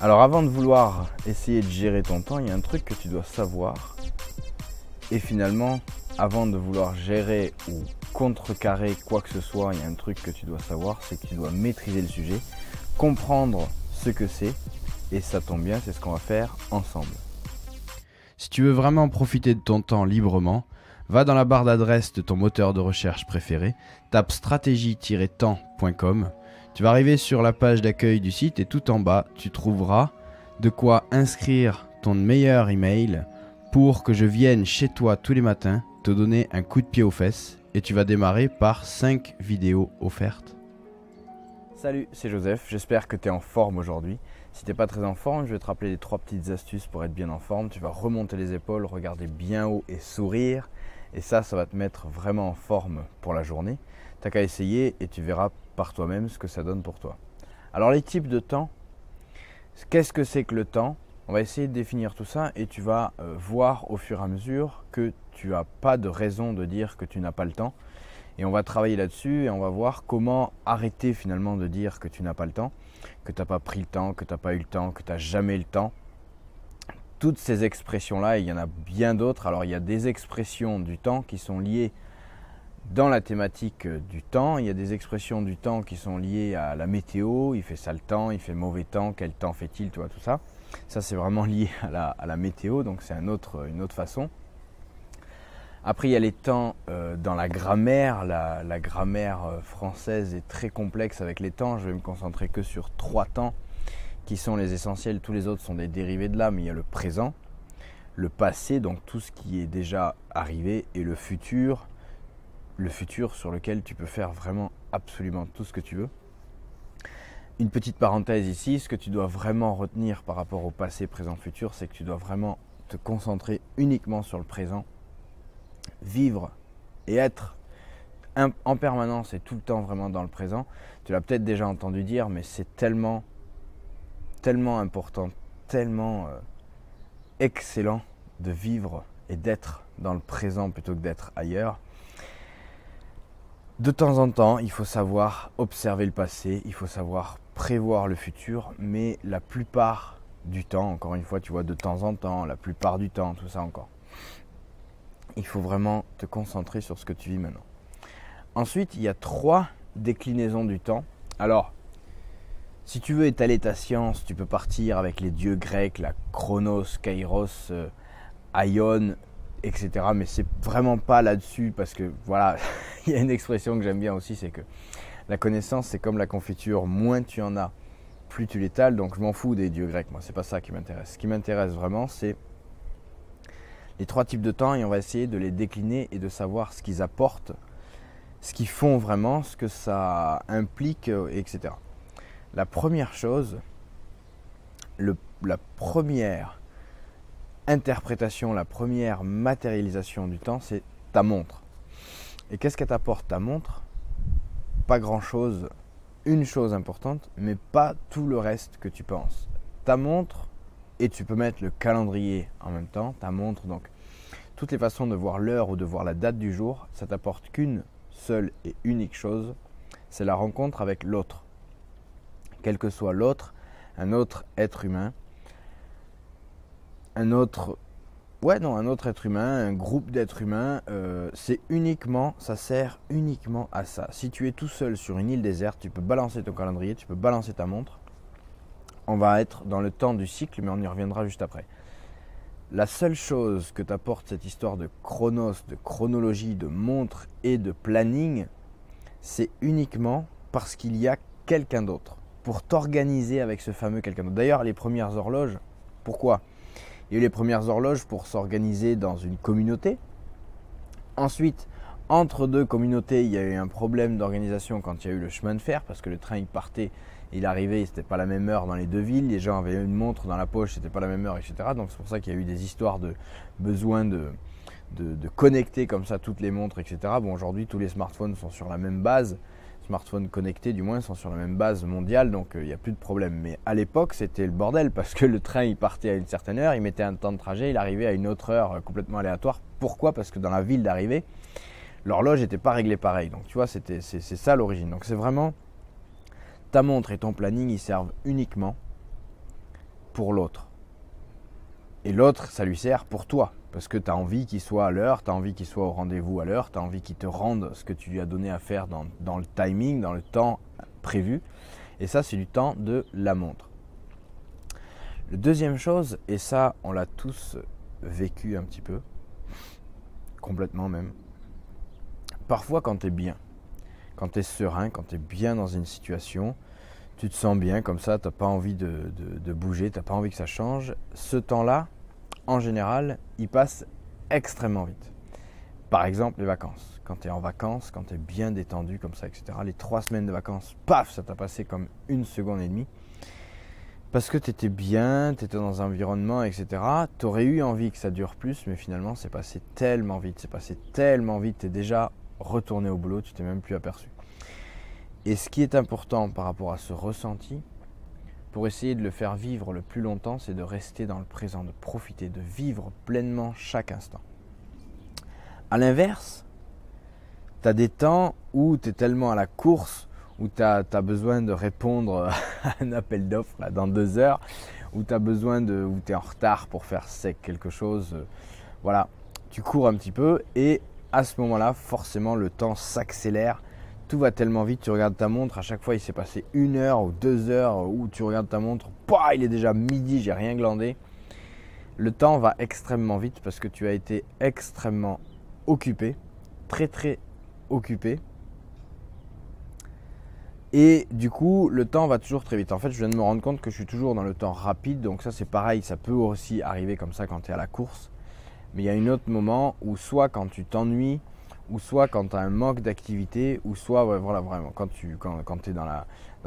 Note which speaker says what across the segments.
Speaker 1: Alors avant de vouloir essayer de gérer ton temps, il y a un truc que tu dois savoir. Et finalement, avant de vouloir gérer ou contrecarrer quoi que ce soit, il y a un truc que tu dois savoir, c'est que tu dois maîtriser le sujet, comprendre ce que c'est, et ça tombe bien, c'est ce qu'on va faire ensemble.
Speaker 2: Si tu veux vraiment profiter de ton temps librement, va dans la barre d'adresse de ton moteur de recherche préféré, tape stratégie-temps.com. Tu vas arriver sur la page d'accueil du site et tout en bas, tu trouveras de quoi inscrire ton meilleur email pour que je vienne chez toi tous les matins te donner un coup de pied aux fesses et tu vas démarrer par 5 vidéos offertes.
Speaker 1: Salut, c'est Joseph, j'espère que tu es en forme aujourd'hui. Si tu n'es pas très en forme, je vais te rappeler les 3 petites astuces pour être bien en forme. Tu vas remonter les épaules, regarder bien haut et sourire. Et ça va te mettre vraiment en forme pour la journée. Tu n'as qu'à essayer et tu verras par toi-même ce que ça donne pour toi. Alors les types de temps, qu'est-ce que c'est que le temps? On va essayer de définir tout ça et tu vas voir au fur et à mesure que tu n'as pas de raison de dire que tu n'as pas le temps. Et on va travailler là-dessus et on va voir comment arrêter finalement de dire que tu n'as pas le temps, que tu n'as pas pris le temps, que tu n'as pas eu le temps, que tu n'as jamais le temps. Toutes ces expressions-là, il y en a bien d'autres. Alors il y a des expressions du temps qui sont liées dans la thématique du temps. Il y a des expressions du temps qui sont liées à la météo. Il fait sale temps, il fait mauvais temps, quel temps fait-il, tu vois, tout ça. Ça c'est vraiment lié à la météo, donc c'est une autre façon. Après il y a les temps dans la grammaire. La grammaire française est très complexe avec les temps. Je vais me concentrer que sur 3 temps qui sont les essentiels. Tous les autres sont des dérivés de là, mais il y a le présent, le passé, donc tout ce qui est déjà arrivé, et le futur sur lequel tu peux faire vraiment absolument tout ce que tu veux. Une petite parenthèse ici, ce que tu dois vraiment retenir par rapport au passé, présent, futur, c'est que tu dois vraiment te concentrer uniquement sur le présent, vivre et être en permanence et tout le temps vraiment dans le présent. Tu l'as peut-être déjà entendu dire, mais c'est tellement important, tellement excellent de vivre et d'être dans le présent plutôt que d'être ailleurs. De temps en temps, il faut savoir observer le passé, il faut savoir prévoir le futur, mais la plupart du temps, encore une fois, tu vois, de temps en temps, la plupart du temps, tout ça encore, il faut vraiment te concentrer sur ce que tu vis maintenant. Ensuite, il y a 3 déclinaisons du temps. Alors, si tu veux étaler ta science, tu peux partir avec les dieux grecs, la Chronos, Kairos, Aion, etc. Mais c'est vraiment pas là-dessus parce que voilà, il y a une expression que j'aime bien aussi, c'est que la connaissance c'est comme la confiture, moins tu en as, plus tu l'étales. Donc je m'en fous des dieux grecs, moi c'est pas ça qui m'intéresse. Ce qui m'intéresse vraiment c'est les 3 types de temps et on va essayer de les décliner et de savoir ce qu'ils apportent, ce qu'ils font vraiment, ce que ça implique, etc. La première chose, la première interprétation, la première matérialisation du temps, c'est ta montre. Et qu'est-ce qu'elle t'apporte ta montre? Pas grand-chose, une chose importante, mais pas tout le reste que tu penses. Ta montre, et tu peux mettre le calendrier en même temps, ta montre, donc toutes les façons de voir l'heure ou de voir la date du jour, ça t'apporte qu'une seule et unique chose, c'est la rencontre avec l'autre. Quel que soit l'autre, un autre être humain, un autre être humain, un groupe d'êtres humains, ça sert uniquement à ça. Si tu es tout seul sur une île déserte, tu peux balancer ton calendrier, tu peux balancer ta montre. On va être dans le temps du cycle, mais on y reviendra juste après. La seule chose que t'apporte cette histoire de chronos, de chronologie, de montre et de planning, c'est uniquement parce qu'il y a quelqu'un d'autre pour t'organiser avec ce fameux quelqu'un d'autre. D'ailleurs, les premières horloges, pourquoi ? Il y a eu les premières horloges pour s'organiser dans une communauté. Ensuite, entre 2 communautés, il y a eu un problème d'organisation quand il y a eu le chemin de fer, parce que le train il partait, il arrivait, c'était pas la même heure dans les 2 villes, les gens avaient une montre dans la poche, c'était pas la même heure, etc. Donc c'est pour ça qu'il y a eu des histoires de besoin de connecter comme ça toutes les montres, etc. Bon, aujourd'hui, tous les smartphones sont sur la même base. Smartphones connectés du moins sont sur la même base mondiale, donc il n'y a plus de problème. Mais à l'époque c'était le bordel parce que le train il partait à une certaine heure, il mettait un temps de trajet, il arrivait à une autre heure complètement aléatoire. Pourquoi ? Parce que dans la ville d'arrivée, l'horloge n'était pas réglée pareil. Donc tu vois, c'est ça l'origine. Donc c'est vraiment ta montre et ton planning, ils servent uniquement pour l'autre. Et l'autre, ça lui sert pour toi. Parce que tu as envie qu'il soit à l'heure, tu as envie qu'il soit au rendez-vous à l'heure, tu as envie qu'il te rende ce que tu lui as donné à faire dans le timing, dans le temps prévu. Et ça, c'est du temps de la montre. La deuxième chose, et ça, on l'a tous vécu un petit peu, complètement même. Parfois, quand tu es bien, quand tu es serein, quand tu es bien dans une situation, tu te sens bien comme ça, tu n'as pas envie de bouger, tu n'as pas envie que ça change. Ce temps-là, en général, il passe extrêmement vite. Par exemple, les vacances. Quand tu es en vacances, quand tu es bien détendu comme ça, etc. Les 3 semaines de vacances, paf, ça t'a passé comme 1 seconde et demie. Parce que tu étais bien, tu étais dans un environnement, etc. Tu aurais eu envie que ça dure plus, mais finalement, c'est passé tellement vite. Tu es déjà retourné au boulot, tu t'es même plus aperçu. Et ce qui est important par rapport à ce ressenti, pour essayer de le faire vivre le plus longtemps, c'est de rester dans le présent, de profiter, de vivre pleinement chaque instant. A l'inverse, tu as des temps où tu es tellement à la course, où tu as besoin de répondre à un appel d'offres là, dans 2 heures, où tu es en retard pour faire quelque chose. Voilà, tu cours un petit peu et à ce moment-là, forcément, le temps s'accélère. Tout va tellement vite, tu regardes ta montre, à chaque fois il s'est passé 1 heure ou 2 heures où tu regardes ta montre, il est déjà midi, j'ai rien glandé. Le temps va extrêmement vite parce que tu as été extrêmement occupé, très très occupé. Et du coup, le temps va toujours très vite. En fait, je viens de me rendre compte que je suis toujours dans le temps rapide, donc ça c'est pareil, ça peut aussi arriver comme ça quand tu es à la course. Mais il y a un autre moment où soit quand tu t'ennuies, ou soit quand tu as un manque d'activité, ou soit voilà, vraiment quand tu es dans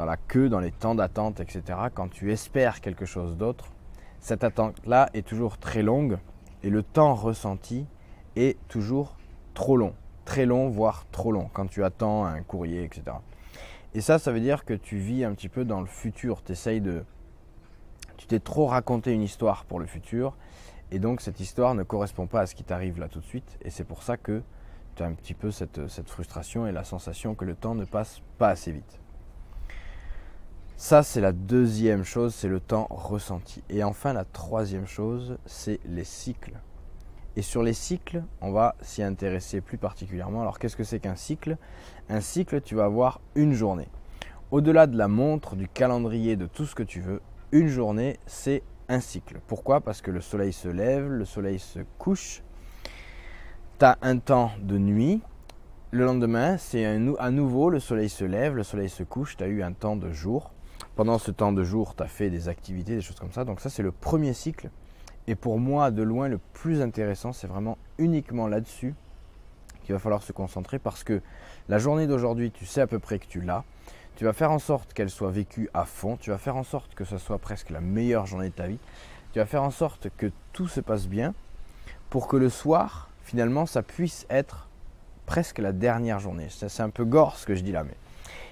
Speaker 1: la queue, dans les temps d'attente, etc., quand tu espères quelque chose d'autre, cette attente-là est toujours très longue et le temps ressenti est toujours trop long. Très long, voire trop long, quand tu attends un courrier, etc. Et ça veut dire que tu vis un petit peu dans le futur. Tu t'es trop raconté une histoire pour le futur et donc cette histoire ne correspond pas à ce qui t'arrive là tout de suite et c'est pour ça que tu as un petit peu cette frustration et la sensation que le temps ne passe pas assez vite. Ça, c'est la deuxième chose, c'est le temps ressenti. Et enfin, la troisième chose, c'est les cycles. Et sur les cycles, on va s'y intéresser plus particulièrement. Alors, qu'est-ce que c'est qu'un cycle ? Un cycle, tu vas avoir une journée. Au-delà de la montre, du calendrier, de tout ce que tu veux, une journée, c'est un cycle. Pourquoi ? Parce que le soleil se lève, le soleil se couche. Tu as un temps de nuit, le lendemain, c'est à nouveau, le soleil se lève, le soleil se couche, tu as eu un temps de jour. Pendant ce temps de jour, tu as fait des activités, des choses comme ça. Donc ça, c'est le premier cycle. Et pour moi, de loin, le plus intéressant, c'est vraiment uniquement là-dessus qu'il va falloir se concentrer parce que la journée d'aujourd'hui, tu sais à peu près que tu l'as. Tu vas faire en sorte qu'elle soit vécue à fond. Tu vas faire en sorte que ce soit presque la meilleure journée de ta vie. Tu vas faire en sorte que tout se passe bien pour que le soir, finalement, ça puisse être presque la dernière journée. C'est un peu gore ce que je dis là, mais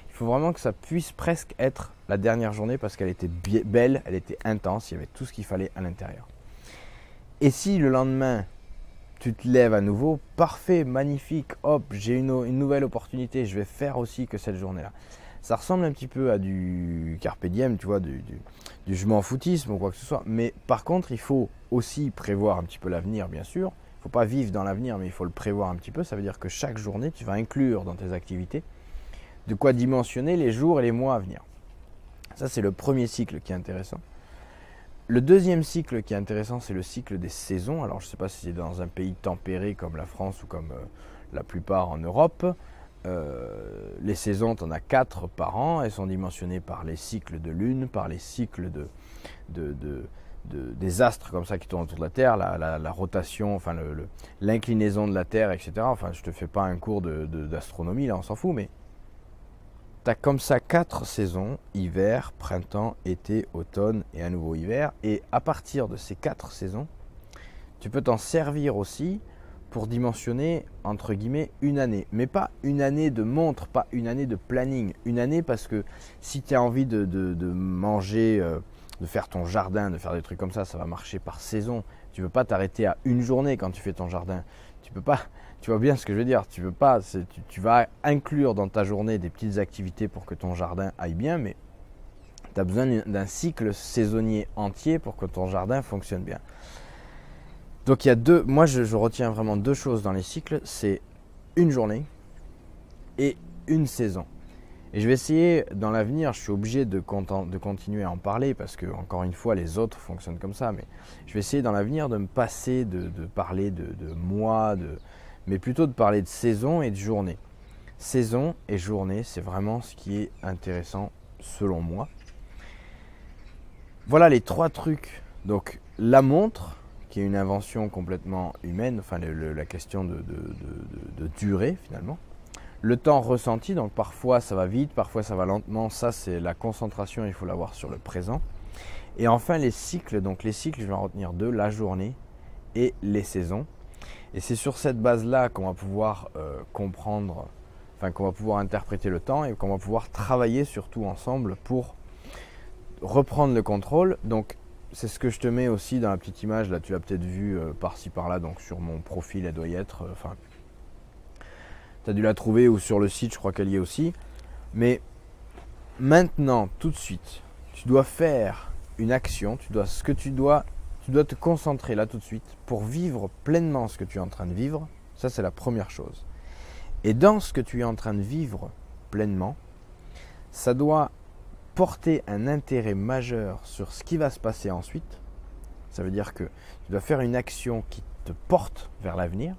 Speaker 1: il faut vraiment que ça puisse presque être la dernière journée parce qu'elle était belle, elle était intense, il y avait tout ce qu'il fallait à l'intérieur. Et si le lendemain, tu te lèves à nouveau, parfait, magnifique, hop, j'ai une nouvelle opportunité, je vais faire aussi que cette journée-là. Ça ressemble un petit peu à du carpe diem, tu vois, du je m'en foutisme ou quoi que ce soit. Mais par contre, il faut aussi prévoir un petit peu l'avenir, bien sûr. Il ne faut pas vivre dans l'avenir, mais il faut le prévoir un petit peu. Ça veut dire que chaque journée, tu vas inclure dans tes activités de quoi dimensionner les jours et les mois à venir. Ça, c'est le premier cycle qui est intéressant. Le deuxième cycle qui est intéressant, c'est le cycle des saisons. Alors, je ne sais pas si c'est dans un pays tempéré comme la France ou comme la plupart en Europe. Les saisons, tu en as 4 par an. Elles sont dimensionnées par les cycles de lune, par les cycles des astres comme ça qui tournent autour de la Terre, la rotation, enfin l'inclinaison de la Terre, etc. Enfin, je ne te fais pas un cours d'astronomie, là, on s'en fout, mais tu as comme ça 4 saisons, hiver, printemps, été, automne et à nouveau hiver. Et à partir de ces 4 saisons, tu peux t'en servir aussi pour dimensionner, entre guillemets, une année. Mais pas une année de montre, pas une année de planning. Une année parce que si tu as envie de manger, de faire ton jardin, de faire des trucs comme ça va marcher par saison. Tu ne peux pas t'arrêter à une journée quand tu fais ton jardin. Tu peux pas, tu vois bien ce que je veux dire. Tu peux pas, tu vas inclure dans ta journée des petites activités pour que ton jardin aille bien, mais Tu as besoin d'un cycle saisonnier entier pour que ton jardin fonctionne bien. Donc il y a moi je retiens vraiment 2 choses dans les cycles, c'est une journée et une saison. Et je vais essayer dans l'avenir, je suis obligé de continuer à en parler parce que encore une fois les autres fonctionnent comme ça, mais je vais essayer dans l'avenir de me passer de parler de mois, mais plutôt de parler de saison et de journée. Saison et journée, c'est vraiment ce qui est intéressant selon moi. Voilà les 3 trucs. Donc la montre, qui est une invention complètement humaine, enfin la question de durée finalement. Le temps ressenti, donc parfois ça va vite, parfois ça va lentement, ça c'est la concentration, il faut l'avoir sur le présent. Et enfin les cycles, donc les cycles je vais en retenir 2, la journée et les saisons. Et c'est sur cette base-là qu'on va pouvoir comprendre, enfin qu'on va pouvoir interpréter le temps et qu'on va pouvoir travailler surtout ensemble pour reprendre le contrôle. Donc c'est ce que je te mets aussi dans la petite image, là tu l'as peut-être vu par-ci par-là, donc sur mon profil elle doit y être, tu as dû la trouver ou sur le site, je crois qu'elle y est aussi. Mais maintenant, tout de suite, tu dois faire une action, tu dois te concentrer là tout de suite pour vivre pleinement ce que tu es en train de vivre. Ça, c'est la première chose. Et dans ce que tu es en train de vivre pleinement, ça doit porter un intérêt majeur sur ce qui va se passer ensuite. Ça veut dire que tu dois faire une action qui te porte vers l'avenir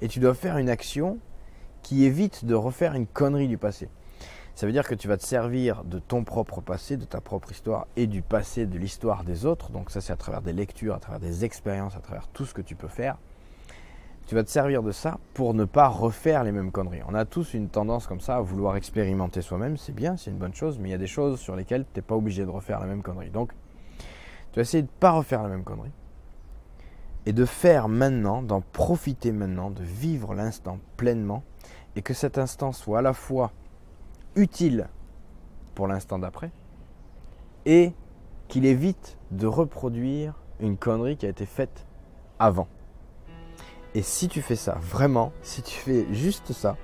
Speaker 1: et tu dois faire une action qui évite de refaire une connerie du passé. Ça veut dire que tu vas te servir de ton propre passé, de ta propre histoire et du passé, de l'histoire des autres. Donc ça, c'est à travers des lectures, à travers des expériences, à travers tout ce que tu peux faire. Tu vas te servir de ça pour ne pas refaire les mêmes conneries. On a tous une tendance comme ça à vouloir expérimenter soi-même. C'est bien, c'est une bonne chose, mais il y a des choses sur lesquelles tu n'es pas obligé de refaire la même connerie. Donc, tu vas essayer de ne pas refaire la même connerie et de faire maintenant, d'en profiter maintenant, de vivre l'instant pleinement et que cet instant soit à la fois utile pour l'instant d'après et qu'il évite de reproduire une connerie qui a été faite avant. Et si tu fais ça, vraiment, si tu fais juste ça,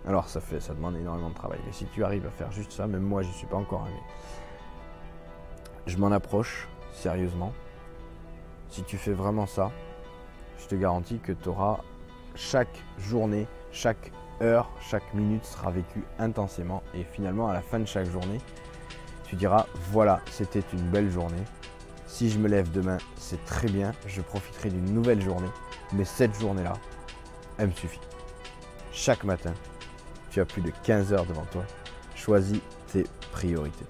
Speaker 1: alors ça demande énormément de travail, mais si tu arrives à faire juste ça, même moi j'y suis pas encore, mais je m'en approche sérieusement. Si tu fais vraiment ça, je te garantis que tu auras chaque journée, chaque heure, chaque minute sera vécue intensément et finalement à la fin de chaque journée, tu diras voilà, c'était une belle journée. Si je me lève demain, c'est très bien, je profiterai d'une nouvelle journée, mais cette journée-là, elle me suffit. Chaque matin, tu as plus de 15 heures devant toi, choisis tes priorités.